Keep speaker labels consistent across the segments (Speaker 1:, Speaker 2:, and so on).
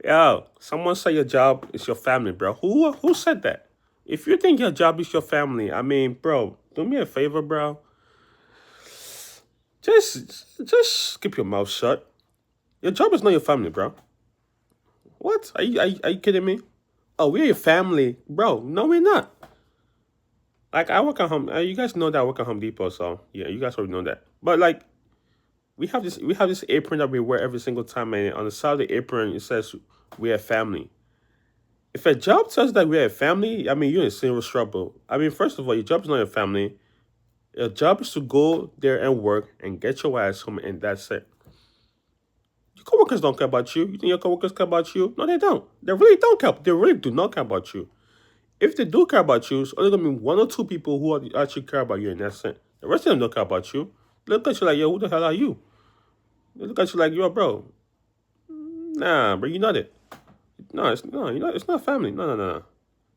Speaker 1: Yo, someone say your job is your family, bro. Who said that? If you think your job is your family, I mean, bro, do me a favor, bro. Just keep your mouth shut. Your job is not your family, bro. What? Are you kidding me? Oh, we're your family, bro. No, we're not. Like I work at home. You guys know that I work at Home Depot, so yeah, you guys already know that. But like we have this apron that we wear every single time, and on the side of the apron it says we're a family. If a job says that we're a family, I mean you're in serious trouble. I mean, first of all, your job is not your family. Your job is to go there and work and get your ass home, and that's it. Your coworkers don't care about you. You think your coworkers care about you? No, they don't. They really don't care. They really do not care about you. If they do care about you, it's only gonna be one or two people who actually care about you, and that's it. The rest of them don't care about you. They look at you like, yo, who the hell are you? They look at you like, yo, bro. Nah, bro, you're not it. No, it's not family. No, no, no, no.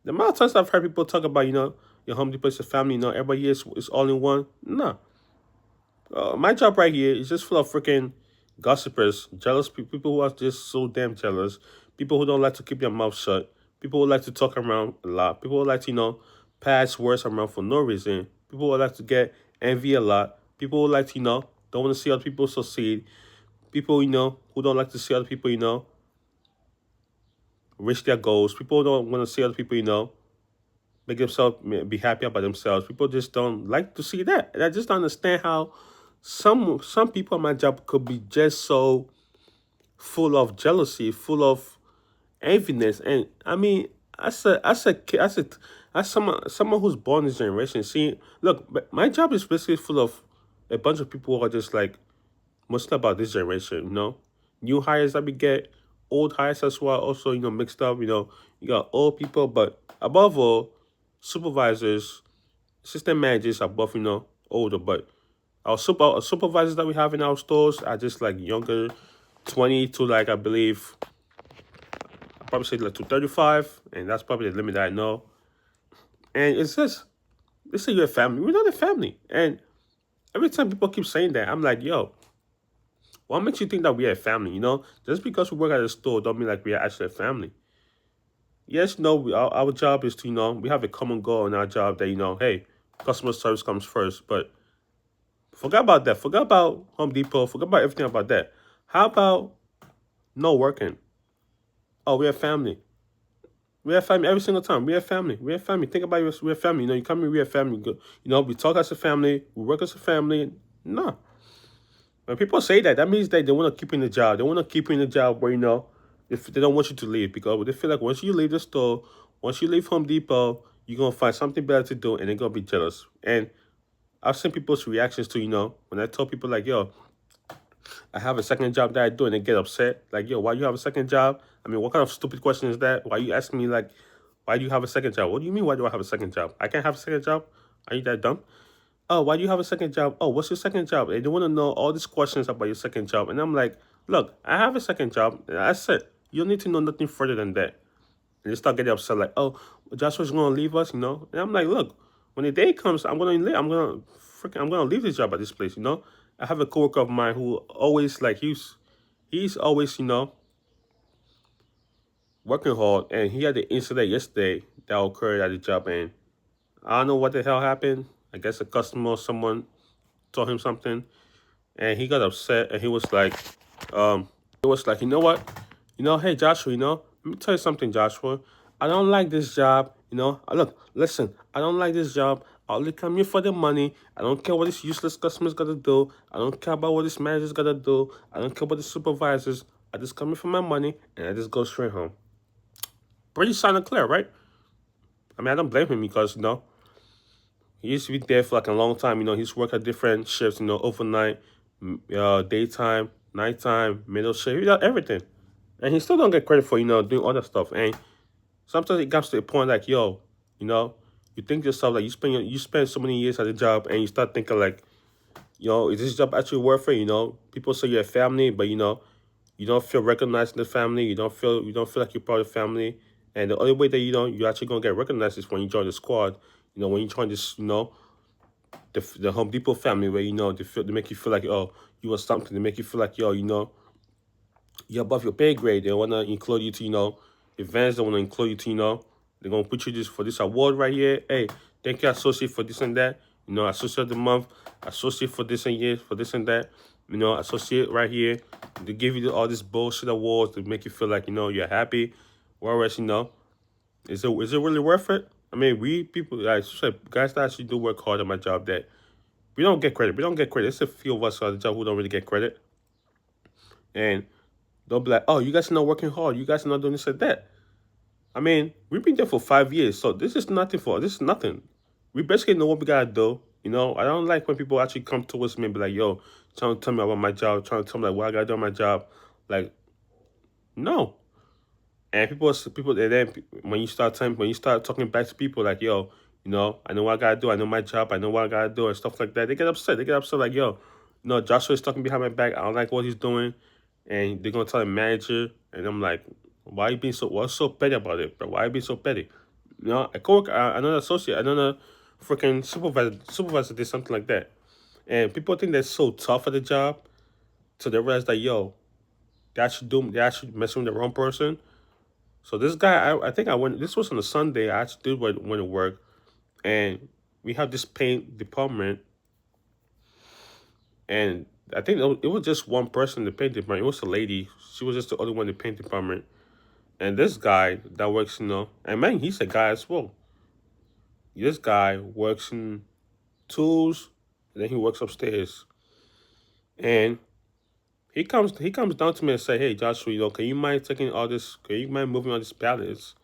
Speaker 1: The amount of times I've heard people talk about, your Home Depot is a family, everybody is all in one. No. My job right here is just full of freaking gossipers, jealous people who are just so damn jealous, people who don't like to keep their mouth shut, people who like to talk around a lot, people who like to, pass words around for no reason, people who like to get envy a lot, people who like to, don't want to see other people succeed, people, who don't like to see other people, reach their goals, people who don't want to see other people, make themselves be happy about themselves. People just don't like to see that. And I just don't understand how some people at my job could be just so full of jealousy, full of enviness. And I mean, as a kid, as someone who's born this generation, see, look, my job is basically full of a bunch of people who are just like mostly about this generation, new hires that we get, old hires as well, also mixed up. You got old people, but above all, supervisors, system managers are both older, but our supervisors that we have in our stores are just like younger, 20 to like I believe I probably say like to 35, and that's probably the limit that I know. And it's just they say you're a family. We're not a family, and every time people keep saying that, I'm like, yo, what makes you think that we're a family? Just because we work at a store, don't mean like we are actually a family. Yes, no, our job is to we have a common goal in our job that hey, customer service comes first, but forget about that. Forget about Home Depot. Forget about everything about that. How about no working? Oh, we're a family. We're a family every single time. We're a family. We're a family. Think about it. We're a family. You come here, we're a family. We talk as a family. We work as a family. No. When people say that, that means that they want to keep you in the job. They want to keep you in the job where, if they don't want you to leave because they feel like once you leave the store, once you leave Home Depot, you're going to find something better to do and they're going to be jealous. And I've seen people's reactions to, when I tell people like, yo, I have a second job that I do, and they get upset. Like, yo, why you have a second job? I mean, what kind of stupid question is that? Why you asking me like, why do you have a second job? What do you mean? Why do I have a second job? I can't have a second job. Are you that dumb? Oh, why do you have a second job? Oh, what's your second job? And they want to know all these questions about your second job, and I'm like, look, I have a second job. That's it. You don't need to know nothing further than that. And they start getting upset, like, oh, Joshua's gonna leave us. And I'm like, look, when the day comes, I'm gonna leave this job at this place. I have a coworker of mine who always like he's always working hard, and he had the incident yesterday that occurred at the job, and I don't know what the hell happened. I guess a customer or someone told him something, and he got upset, and he was like, you know what, hey Joshua, let me tell you something, Joshua. I don't like this job. Look, listen, I don't like this job. I only come here for the money. I don't care what this useless customer's gotta do. I don't care about what this manager's gotta do. I don't care about the supervisors. I just come here for my money, and I just go straight home. Pretty sound and clear, right? I mean, I don't blame him because he used to be there for like a long time. He's worked at different shifts. Overnight, daytime, nighttime, middle shift. He does everything, and he still don't get credit for doing other stuff. And sometimes it comes to a point like, yo, you know, you think to yourself like you spend so many years at a job, and you start thinking like, is this job actually worth it? People say you're a family, but you don't feel recognized in the family. You don't feel like you're part of the family. And the only way that you're actually gonna get recognized is when you join the squad. When you join this, the Home Depot family, where they make you feel like, oh, you want something. They make you feel like, yo, you're above your pay grade. They want to include you to, events. They want to include you to, they're going to put you this for this award right here. Hey, thank you, associate, for this and that. Associate of the month, associate for this and year, for this and that. Associate right here. They give you all this bullshit awards to make you feel like, you're happy. Whereas, is it really worth it? I mean, we people, like, guys that actually do work hard at my job, that we don't get credit. We don't get credit. It's a few of us on the job who don't really get credit. And they'll be like, oh, you guys are not working hard. You guys are not doing this and that. I mean, we've been there for 5 years, so this is nothing for us. This is nothing. We basically know what we gotta do. I don't like when people actually come towards me and be like, yo, trying to tell me about my job, trying to tell me like what I gotta do on my job. Like, no. And people, and then when you start talking back to people like, yo, I know what I gotta do. I know my job. I know what I gotta do and stuff like that. They get upset. They get upset like, yo, Joshua is talking behind my back. I don't like what he's doing, and they're gonna tell the manager. And I'm like, why are you being what's so petty about it? But why are you being so petty? A coworker, another associate, another freaking supervisor did something like that, and people think they're so tough at the job, so they realize that, yo, they actually messing with the wrong person. So this guy, I think I went. This was on a Sunday. I actually did went to work, and we have this paint department, and I think it was just one person in the paint department. It was a lady. She was just the only one in the paint department. And this guy that works, and man, he's a guy as well. This guy works in tools, and then he works upstairs. And he comes down to me and say, hey, Joshua, can you mind taking all this? Can you mind moving all these pallets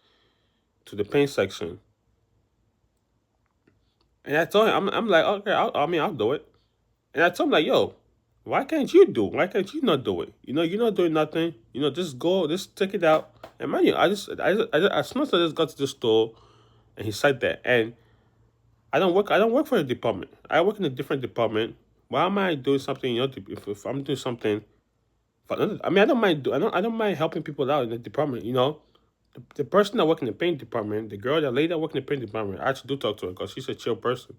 Speaker 1: to the paint section? And I told him, I'm like, okay, I'll do it. And I told him like, yo, why can't you do? Why can't you not do it? You're not doing nothing. Just go, just take it out. And man, as soon as I just got to the store, and he said that, and I don't work for a department. I work in a different department. Why am I doing something? If I'm doing something, I mean, I don't mind helping people out in the department. The person that works in the paint department, the lady that works in the paint department, I actually do talk to her because she's a chill person.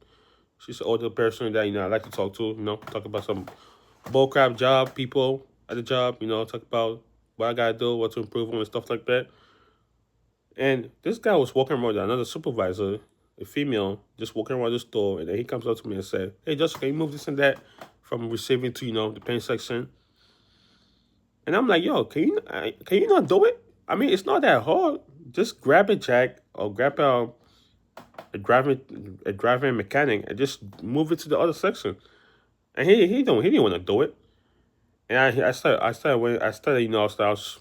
Speaker 1: She's an older person that I like to talk to. Talk about some bullcrap job, people at the job. Talk about what I gotta do, what to improve on, and stuff like that. And this guy was walking around with another supervisor, a female, just walking around the store, and then he comes up to me and said, "Hey, Justin, can you move this and that from receiving to the paint section?" And I'm like, "Yo, can you not do it? I mean, it's not that hard. Just grab a jack or grab a driving mechanic and just move it to the other section." And he didn't want to do it. And I started I was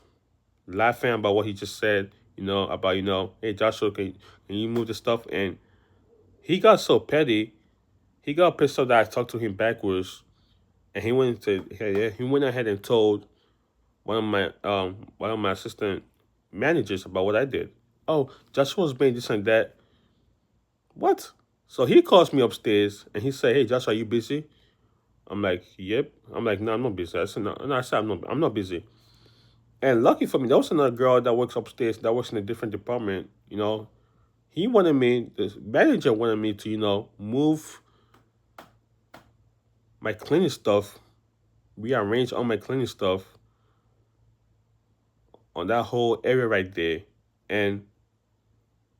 Speaker 1: laughing about what he just said, about, hey, Joshua, can you move the stuff? And he got so petty. He got pissed off that I talked to him backwards, and he went ahead and told one of my assistant managers about what I did. Oh, Joshua was being this and that. What? So he calls me upstairs and he said, "Hey, Joshua, are you busy?" I'm like, "Yep." I'm like, "No, I'm not busy." I said, "No, I said I'm not busy." And lucky for me, there was another girl that works upstairs that works in a different department. The manager wanted me to, move my cleaning stuff, rearrange all my cleaning stuff on that whole area right there. And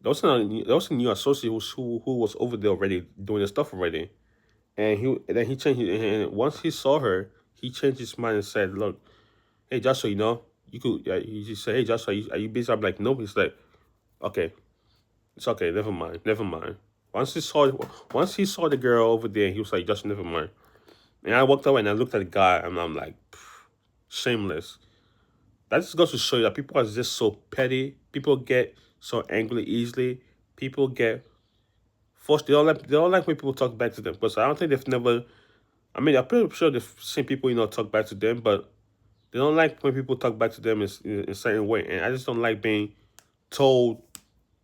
Speaker 1: there was a new associate who was over there already doing the stuff already. And then he changed and once he saw her, he changed his mind and said, "Look, hey Joshua, you could." He just said, "Hey Joshua, are you busy?" I'm like, "No." He's like, "Okay, it's okay. Never mind. Never mind." Once he saw the girl over there, he was like, "Joshua, never mind." And I walked away and I looked at the guy and I'm like, shameless. That just goes to show you that people are just so petty. People get so angry easily. People get forced. They don't like when people talk back to them. Because I don't think they've never. I mean, I'm pretty sure they've seen people talk back to them, but they don't like when people talk back to them in a certain way. And I just don't like being told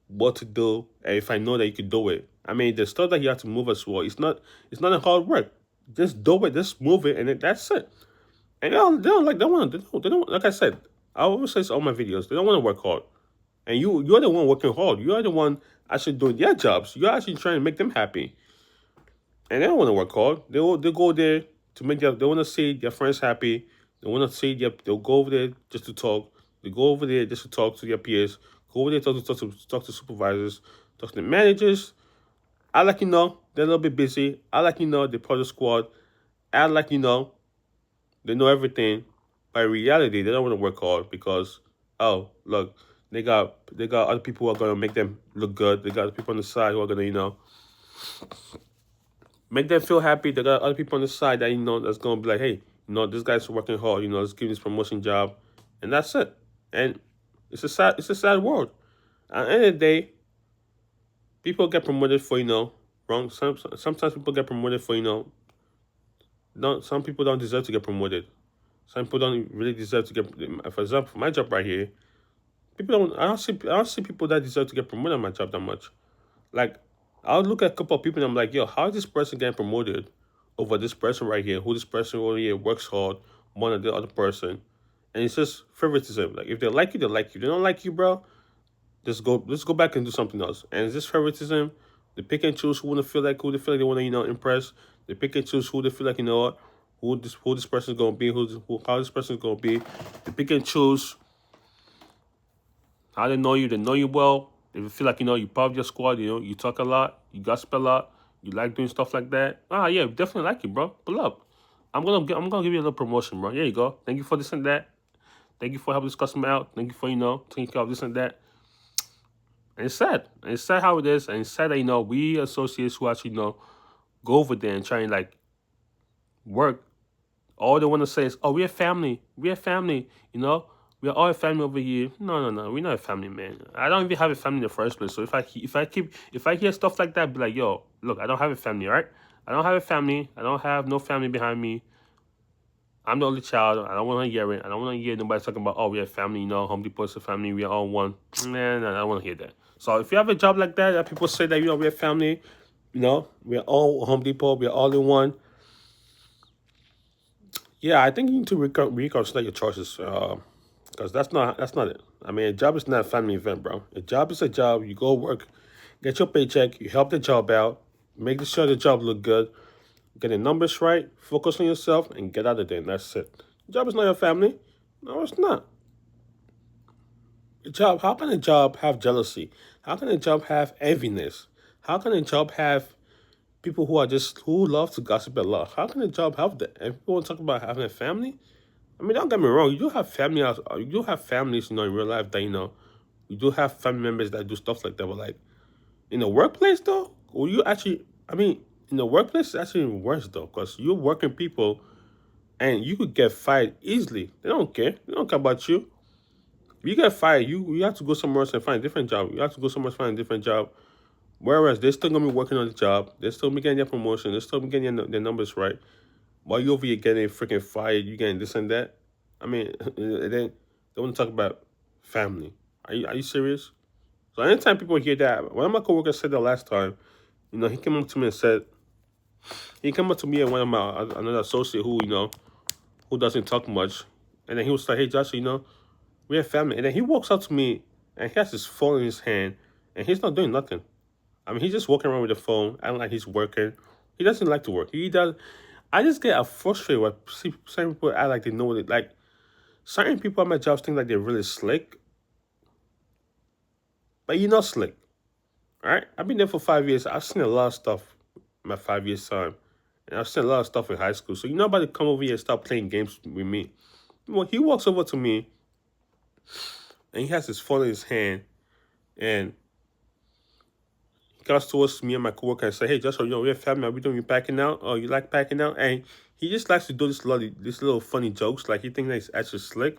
Speaker 1: what to do, and if I know that you can do it. I mean, the stuff that you have to move as well. It's not a hard work. Just do it. Just move it, and that's it. And they don't like I said. I always say this in all my videos. They don't want to work hard, and you're the one working hard. You are the one actually doing their jobs. You're actually trying to make them happy, and they don't want to work hard. They go there to they want to see their friends happy. They want to see they'll go over there just to talk. They go over there just to talk to their peers. Go over there talk to supervisors, talk to the managers. I like they're a little bit busy. I like they're part of the squad. I like they know everything. But in reality, they don't want to work hard because oh look, they got other people who are gonna make them look good. They got other people on the side who are gonna make them feel happy. They got other people on the side that that's gonna be like, hey, this guy's working hard. Let's give him this promotion job, and that's it. And it's a sad world. At the end of the day, people get promoted for wrong. Sometimes people get promoted for don't some people don't deserve to get promoted. Some people don't really deserve to get. For example, my job right here, people don't. I don't see people that deserve to get promoted on my job that much. Like, I'll look at a couple of people and I'm like, yo, how is this person getting promoted over this person right here? Who this person over here works hard more than the other person, and it's just favoritism. Like, if they like you, they like you. If they don't like you, bro. Let's go back and do something else. And it's this favoritism. They pick and choose who they feel like they want to impress. They pick and choose who they feel like what, who this person is gonna be, how this person is gonna be. They pick and choose how they know you. They know you well. If you feel like you're part of your squad, you talk a lot, you gossip a lot, you like doing stuff like that. Ah, yeah, definitely like you, bro. Pull up. I'm gonna give you a little promotion, bro. Here you go. Thank you for this and that. Thank you for helping this customer out. Thank you for taking care of this and that. And it's sad. And it's sad how it is. And it's sad that we associates who actually go over there and try and like work. All they want to say is, "Oh, we're family. We're family." We're all a family over here. No, no, no. We're not a family, man. I don't even have a family in the first place. So if I hear stuff like that, be like, "Yo, look, I don't have a family, all right? I don't have a family. I don't have no family behind me. I'm the only child. I don't want to hear it. I don't want to hear nobody talking about, oh, we're a family, Home Depot's a family, we're all one. Man, I don't want to hear that. So if you have a job like that people say that, we're a family, we're all Home Depot, we're all in one. Yeah, I think you need to reconsider your choices, because that's not it. I mean, a job is not a family event, bro. A job is a job. You go work, get your paycheck, you help the job out, make sure the job look good, get the numbers right, focus on yourself, and get out of there. And that's it. The job is not your family. No, it's not. A job. How can a job have jealousy? How can a job have enviness? How can a job have people who love to gossip a lot? How can a job have that? And people want to talk about having a family. I mean, don't get me wrong. You do have family. You do have families. In real life that you do have family members that do stuff like that. But like in the workplace, though, or you actually, I mean, in the workplace, it's actually worse though, because you're working people and you could get fired easily. They don't care. They don't care about you. If you get fired, you have to go somewhere else and find a different job. You have to go somewhere else and find a different job. Whereas they're still gonna be working on the job. They're still be getting their promotion. They're still be getting their numbers right. While you over here getting freaking fired, you getting this and that. I mean, they want to talk about family. Are you serious? So anytime people hear that, one of my coworkers said that last time, he came up to me and said, he came up to me and one of my another associate who doesn't talk much, and then he was like, "Hey, Josh, we're a family." And then he walks up to me and he has his phone in his hand, and he's not doing nothing. I mean, he's just walking around with the phone, acting like he's working. He doesn't like to work. He does. I just get frustrated when certain people act like they know what it like. Certain people at my jobs think like they're really slick, but you're not slick. All right, I've been there for 5 years. I've seen a lot of stuff in my 5 years time, and I've seen a lot of stuff in high school. So you're not about to come over here and start playing games with me. Well, he walks over to me and he has his phone in his hand, and he comes towards me and my coworker and say, "Hey, Joshua, we're a family. Are we doing you packing out? Oh, you like packing out?" And he just likes to do this little funny jokes, like he thinks that he's actually slick.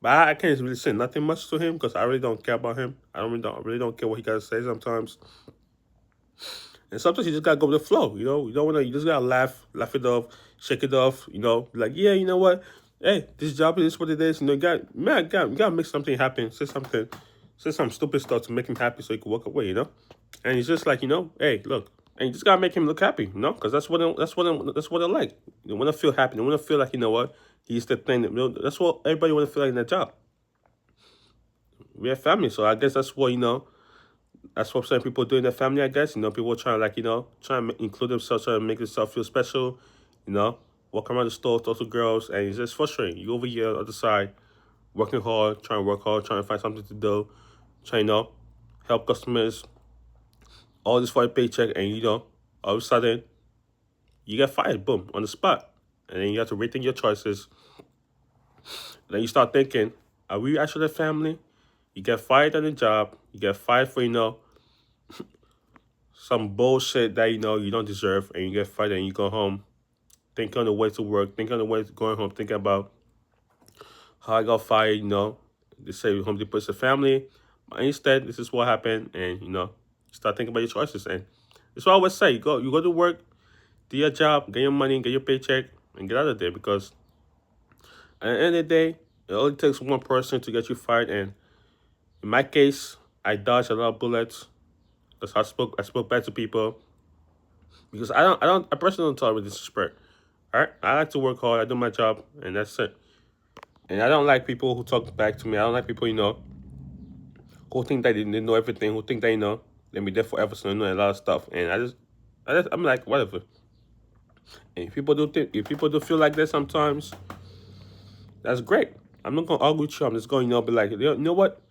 Speaker 1: But I can't really say nothing much to him because I really don't care about him. I really don't care what he got to say sometimes. And sometimes you just gotta go with the flow. You don't wanna. You just gotta laugh it off, shake it off. Be like, yeah, you know what? Hey, this job is what it is. You gotta make something happen. Say some stupid stuff to make him happy so he can walk away. And he's just like, hey, look, and you just gotta make him look happy. Because that's what I like. They wanna feel happy. They wanna feel like what he's the thing. That's what everybody wanna feel like in their job. We're family, so I guess that's what That's what some people do in their family, I guess. People trying to trying to include themselves, trying to make themselves feel special, you know, walk around the store, talk to girls, and it's just frustrating. You over here on the other side, working hard, trying to work hard, trying to find something to do, trying to help customers, all this for a paycheck, and all of a sudden, you get fired, boom, on the spot. And then you have to rethink your choices. Then you start thinking, are we actually a family? You get fired on the job, you get fired for, some bullshit that you don't deserve, and you get fired and you go home, thinking on the way to work, thinking on the way to going home, thinking about how I got fired, They say Home Depot is a family. But instead, this is what happened, and start thinking about your choices. And that's what I always say. You go to work, do your job, get your money, get your paycheck, and get out of there. Because at the end of the day, it only takes one person to get you fired. And in my case, I dodged a lot of bullets because I spoke back to people, because I personally don't tolerate disrespect. All right, I like to work hard. I do my job, and that's it. And I don't like people who talk back to me. I don't like people, who think that they know everything, who think that, they'll be there forever, so they know a lot of stuff. And I'm like, whatever. And if people do feel like that sometimes, that's great. I'm not gonna argue with you. I'm just going, be like, you know what?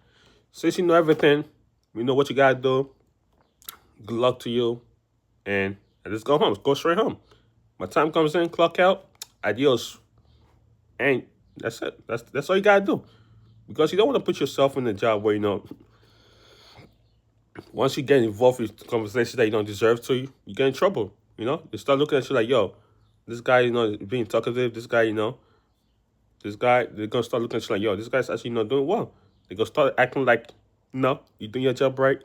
Speaker 1: Since you know everything, you know what you gotta do. Good luck to you, and I just go home. Go straight home. My time comes in, clock out, adios, and that's it. That's all you gotta do, because you don't want to put yourself in a job where once you get involved with conversations that you don't deserve to, you get in trouble. They start looking at you like, yo, this guy, is being talkative. This guy, they're gonna start looking at you like, yo, this guy's actually not doing well. They're gonna start acting like, no, you're doing your job right.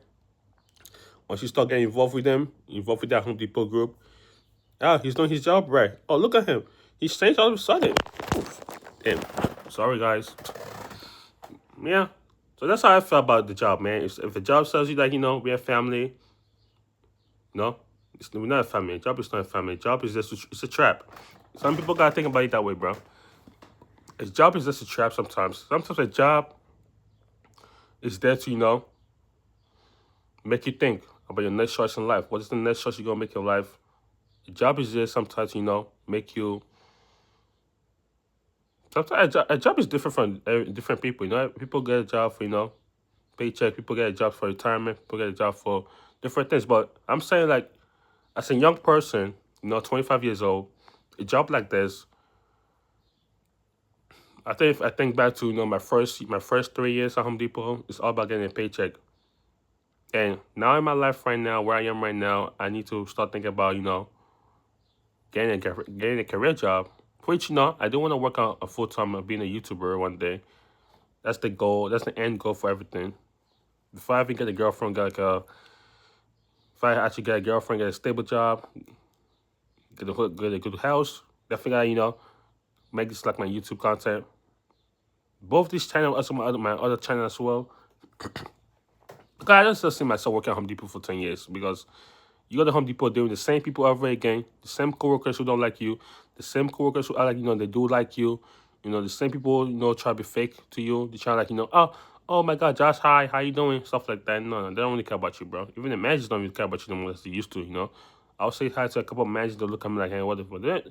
Speaker 1: Once you start getting involved with them, involved with that Home Depot group, he's doing his job right. Oh, look at him. He's changed all of a sudden. Damn. Sorry, guys. Yeah. So that's how I feel about the job, man. If a job tells you that, we're a family, no, we're not a family. A job is not a family. A job is it's a trap. Some people got to think about it that way, bro. A job is just a trap sometimes. Sometimes a job is there to, make you think about your next choice in life. What is the next choice you're going to make in life? A job is just sometimes, make you... Sometimes a job is different from different people. People get a job for, paycheck. People get a job for retirement. People get a job for different things. But I'm saying, like, as a young person, 25 years old, a job like this, I think back to, my first 3 years at Home Depot, it's all about getting a paycheck. And now in my life right now, where I am right now, I need to start thinking about, getting a career job. Which, I do want to work out a full-time being a YouTuber one day. That's the goal. That's the end goal for everything. Before I even get a girlfriend, if I actually get a girlfriend, get a stable job, get a good house, definitely I, make this like my YouTube content. Both these channels, also my other channel as well. Because I don't still see myself working at Home Depot for 10 years, because you go to Home Depot dealing with the same people over again, the same coworkers who don't like you, the same coworkers who are like, they do like you, the same people, try to be fake to you. They try like, oh my God, Josh, hi, how you doing? Stuff like that. No, they don't really care about you, bro. Even the managers don't really care about you no more as they used to, I'll say hi to a couple of managers, they'll look at me like, hey, whatever. They're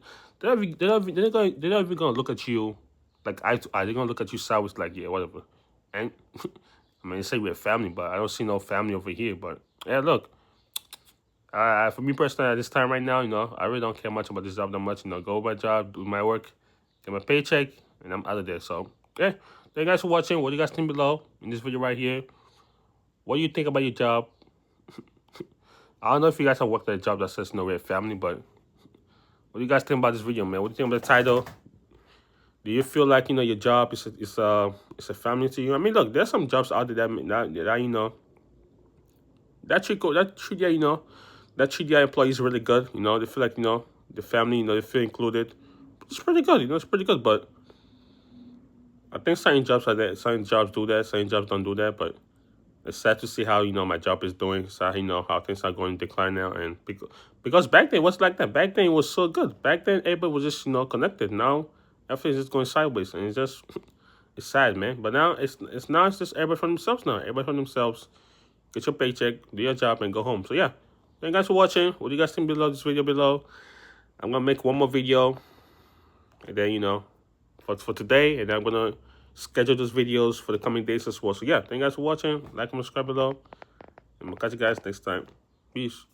Speaker 1: not even gonna look at you like eye to eye. They're gonna look at you sideways like, yeah, whatever. And I mean, they say we're a family, but I don't see no family over here. But yeah, look, for me personally, at this time right now, I really don't care much about this job that much. Go my job, do my work, get my paycheck, and I'm out of there. So yeah, thank you guys for watching. What do you guys think below in this video right here? What do you think about your job? I don't know if you guys have worked at a job that says we're a family, but what do you guys think about this video, man? What do you think about the title? Do you feel like your job is a family to you? I mean, look, there's some jobs out there that treat their employees really good. They feel like the family, they feel included. It's pretty good. It's pretty good. But I think certain jobs like that. Certain jobs do that. Certain jobs don't do that. But it's sad to see how my job is doing. So how things are going to decline now. And because back then it was like that. Back then it was so good. Back then everybody was just connected. Now everything's just going sideways, and it's just it's sad, man. But now it's just everybody for themselves now. Everybody for themselves. Get your paycheck, do your job, and go home. So yeah, thank you guys for watching. What do you guys think below this video below? I'm gonna make one more video And then, you know, for today, and I'm gonna schedule those videos for the coming days as well. So yeah, thank you guys for watching. Like and subscribe below. And we'll catch you guys next time. Peace.